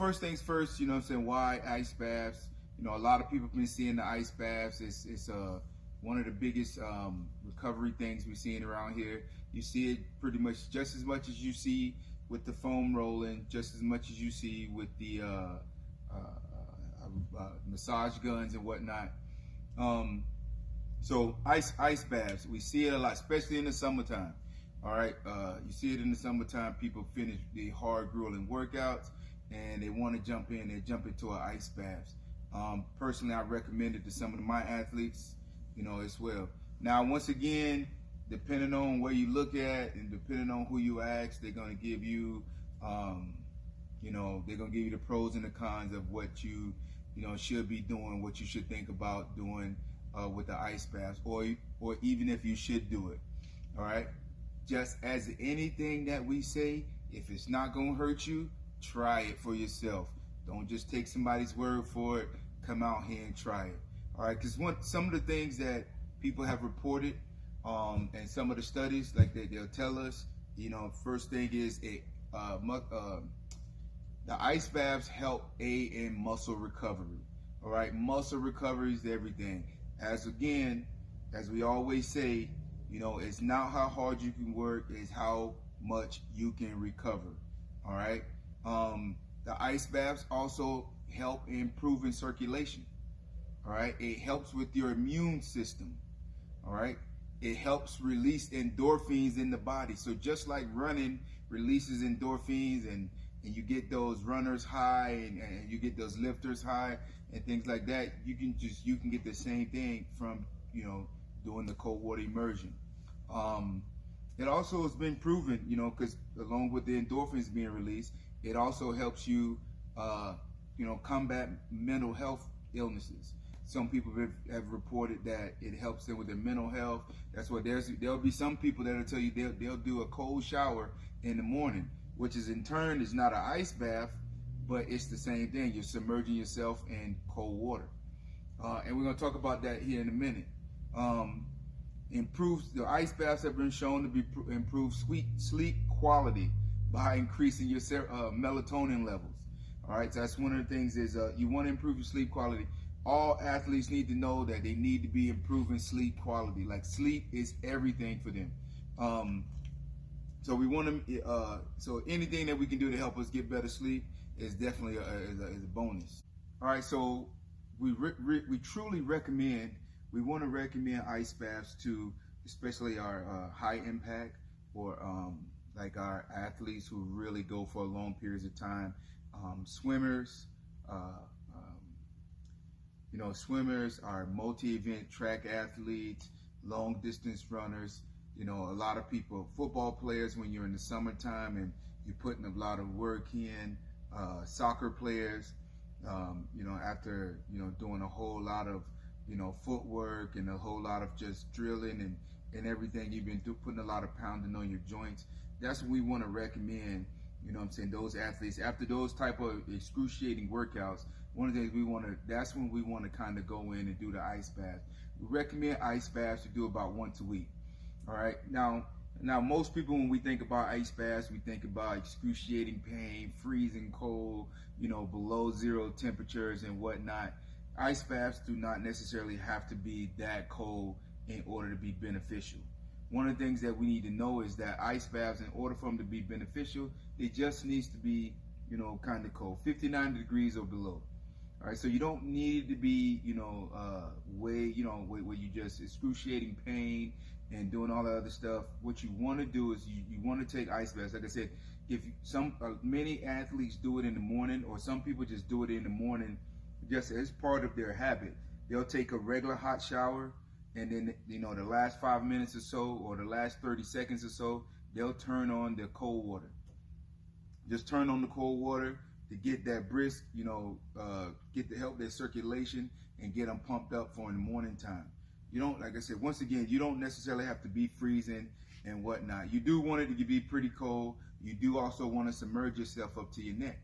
first things first, you know what I'm saying, why ice baths? You know, a lot of people have been seeing the ice baths. It's one of the biggest recovery things we're seeing around here. You see it pretty much just as much as you see with the foam rolling, just as much as you see with the massage guns and whatnot. So ice baths, we see it a lot, especially in the summertime. All right, you see it in the summertime. People finish the hard, grueling workouts, and they want to jump in. They jump into an ice bath. Personally, I recommend it to some of my athletes, you know, as well. Now, once again, depending on where you look at and depending on who you ask, they're going to give you, you know, they're going to give you the pros and the cons of what you know, should be doing, what you should think about doing with the ice baths, or even if you should do it. All right. Just as anything that we say, if it's not going to hurt you, try it for yourself. Don't just take somebody's word for it. Come out here and try it. All right, because some of the things that people have reported, and some of the studies, like they'll tell us, you know, first thing is the ice baths help aid in muscle recovery. All right, muscle recovery is everything. As we always say, you know, it's not how hard you can work, it's how much you can recover. All right. The ice baths also help in improving circulation. All right. It helps with your immune system. All right. It helps release endorphins in the body. So just like running releases endorphins and you get those runners high and you get those lifters high and things like that, you can get the same thing from, you know, doing the cold water immersion. It also has been proven, you know, because along with the endorphins being released, it also helps you, you know, combat mental health illnesses. Some people have reported that it helps them with their mental health. That's what there'll be some people that'll tell you they'll do a cold shower in the morning, which is in turn is not an ice bath, but it's the same thing. You're submerging yourself in cold water. And we're going to talk about that here in a minute. The ice baths have been shown to be improve sleep quality by increasing your melatonin levels. All right, so that's one of the things is you want to improve your sleep quality. All athletes need to know that they need to be improving sleep quality. Like sleep is everything for them. So we want to. So anything that we can do to help us get better sleep is definitely is a bonus. All right, so we truly recommend. We want to recommend ice baths to especially our high impact or like our athletes who really go for long periods of time. Swimmers, you know, swimmers are multi-event track athletes, long distance runners. You know, a lot of people, football players, when you're in the summertime and you're putting a lot of work in, soccer players, you know, after, you know, doing a whole lot of, you know, footwork and a whole lot of just drilling and everything, you've been putting a lot of pounding on your joints. That's what we want to recommend, you know what I'm saying, those athletes. After those type of excruciating workouts, one of the things that's when we want to kind of go in and do the ice bath. We recommend ice baths to do about once a week. All right. Now most people, when we think about ice baths, we think about excruciating pain, freezing cold, you know, below zero temperatures and whatnot. Ice baths do not necessarily have to be that cold in order to be beneficial. One of the things that we need to know is that ice baths, in order for them to be beneficial, it just needs to be, you know, kind of cold, 59 degrees or below. All right, so you don't need it to be, you know, where you just excruciating pain and doing all the other stuff. What you want to do is you want to take ice baths. Like I said, if many athletes do it in the morning, or some people just do it in the morning just as part of their habit. They'll take a regular hot shower, and then, you know, the last 5 minutes or so, or the last 30 seconds or so, they'll turn on their cold water. Just turn on the cold water to get that brisk, you know, get to help their circulation and get them pumped up for in the morning time. You don't, like I said, once again, you don't necessarily have to be freezing and whatnot. You do want it to be pretty cold. You do also want to submerge yourself up to your neck.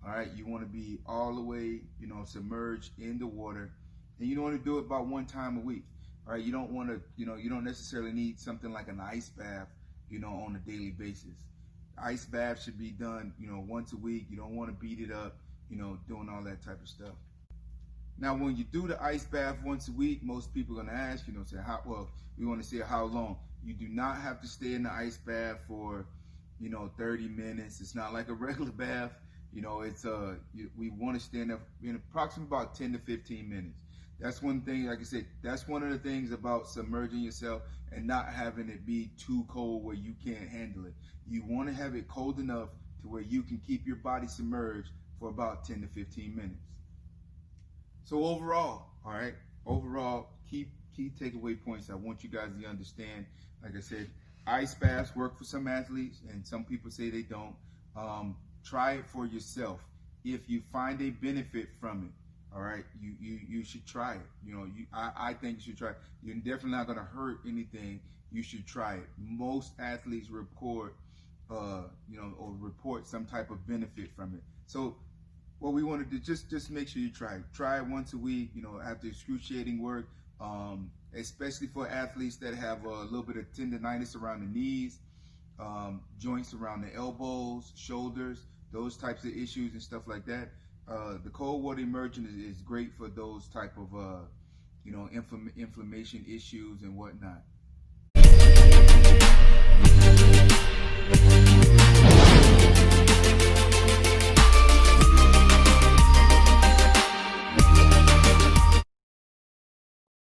All right, you want to be all the way, you know, submerged in the water, and you don't want to do it about one time a week. All right, you don't want to, you know, you don't necessarily need something like an ice bath, you know, on a daily basis. Ice bath should be done, you know, once a week. You don't want to beat it up. doing all that type of stuff. Now, when you do the ice bath once a week, most people are going to ask, say, we want to see how long. You do not have to stay in the ice bath for, 30 minutes. It's not like a regular bath. We want to stay in approximately about 10 to 15 minutes. That's one thing, like I said, that's one of the things about submerging yourself and not having it be too cold where you can't handle it. You want to have it cold enough to where you can keep your body submerged for about 10 to 15 minutes. So overall, key takeaway points I want you guys to understand. Like I said, ice baths work for some athletes, and some people say they don't. Try it for yourself. If you find a benefit from it, all right, you should try it. I think you should try it. You're definitely not going to hurt anything. You should try it. Most athletes report some type of benefit from it. So what we want to do, just make sure you try it. Try it once a week, after excruciating work, especially for athletes that have a little bit of tendonitis around the knees, joints around the elbows, shoulders, those types of issues and stuff like that. The cold water immersion is great for those type of inflammation issues and whatnot.